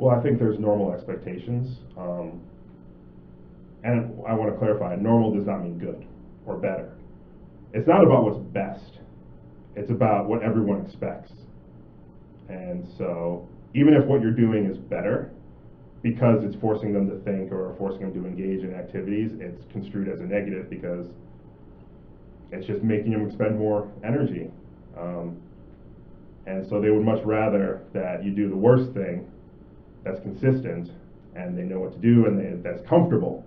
Well, I think there's normal expectations, and I want to clarify, normal does not mean good or better. It's not about what's best. It's about what everyone expects. And so even if what you're doing is better, because it's forcing them to think or forcing them to engage in activities, it's construed as a negative because it's just making them expend more energy. And so they would much rather that you do the worst thing that's consistent and they know what to do and that's comfortable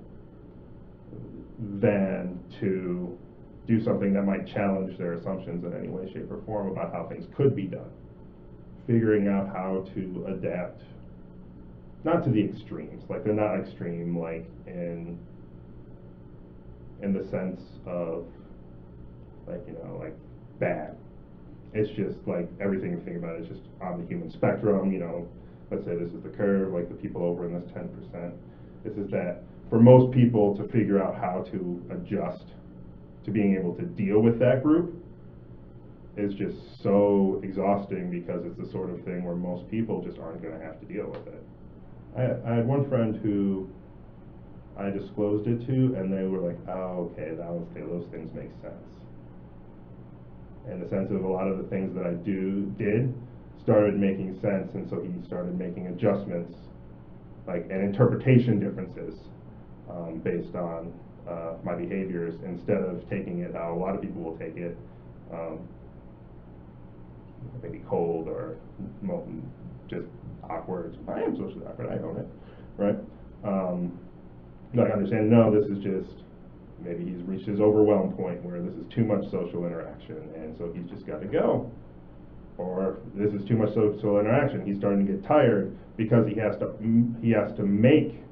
than to do something that might challenge their assumptions in any way, shape, or form about how things could be done. Figuring out how to adapt, not to the extremes, like they're not extreme like in the sense of like, like bad. It's just like everything you think about is just on the human spectrum, let's say this is the curve, like the people over in this 10%. This is that for most people to figure out how to adjust to being able to deal with that group is just so exhausting because it's the sort of thing where most people just aren't going to have to deal with it. I had one friend who I disclosed it to, and they were like, oh, okay, those things make sense. In the sense of a lot of the things that I did started making sense, and so he started making adjustments, like, and interpretation differences based on my behaviors, instead of taking it how a lot of people will take it, maybe cold or just awkward. I am socially awkward, I own it, right? Like understanding, no, this is just, maybe he's reached his overwhelm point where this is too much social interaction and so he's just got to go. Or this is too much social interaction, he's starting to get tired because he has to make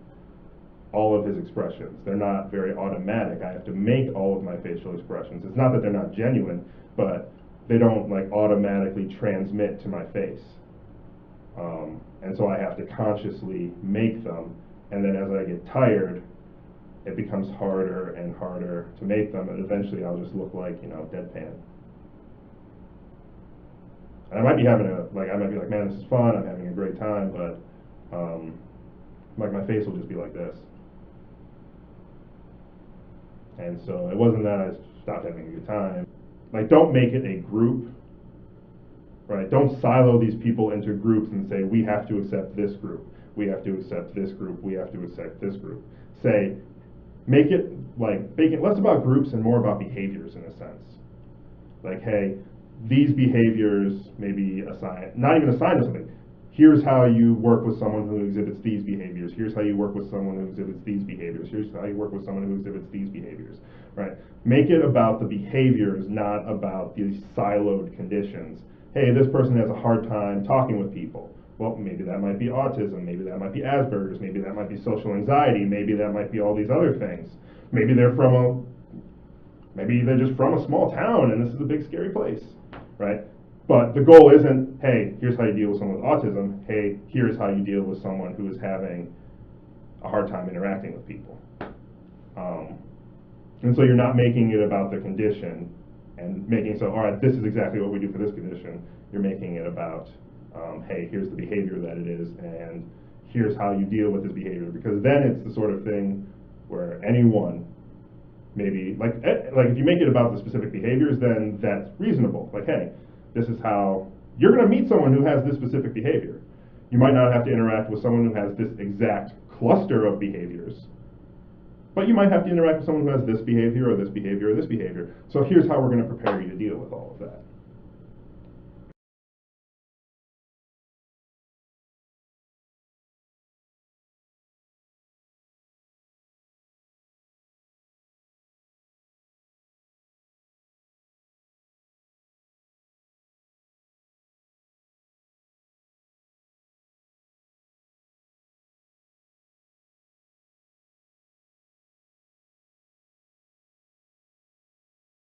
all of his expressions. They're not very automatic. I have to make all of my facial expressions. It's not that they're not genuine, but they don't like automatically transmit to my face. And so I have to consciously make them, and then as I get tired, it becomes harder and harder to make them, and eventually I'll just look like, deadpan. And I might be like, man, this is fun, I'm having a great time, but like my face will just be like this. And so it wasn't that I stopped having a good time. Like, don't make it a group, right? Don't silo these people into groups and say, we have to accept this group, we have to accept this group, we have to accept this group. Say, make it less about groups and more about behaviors in a sense. Like, hey, these behaviors maybe not even assign to something. Here's how you work with someone who exhibits these behaviors. Here's how you work with someone who exhibits these behaviors. Here's how you work with someone who exhibits these behaviors, right? Make it about the behaviors, not about these siloed conditions. Hey, this person has a hard time talking with people. Well, maybe that might be autism, maybe that might be Asperger's, maybe that might be social anxiety, maybe that might be all these other things. Maybe they're just from a small town and this is a big scary place, right? But the goal isn't, hey, here's how you deal with someone with autism. Hey, here's how you deal with someone who is having a hard time interacting with people. And so you're not making it about the condition and making so, all right, this is exactly what we do for this condition. You're making it about, hey, here's the behavior that it is, and here's how you deal with this behavior. Because then it's the sort of thing where anyone, maybe, like if you make it about the specific behaviors, then that's reasonable. Like, hey, this is how, you're going to meet someone who has this specific behavior. You might not have to interact with someone who has this exact cluster of behaviors, but you might have to interact with someone who has this behavior or this behavior or this behavior. So here's how we're going to prepare you to deal with all of that.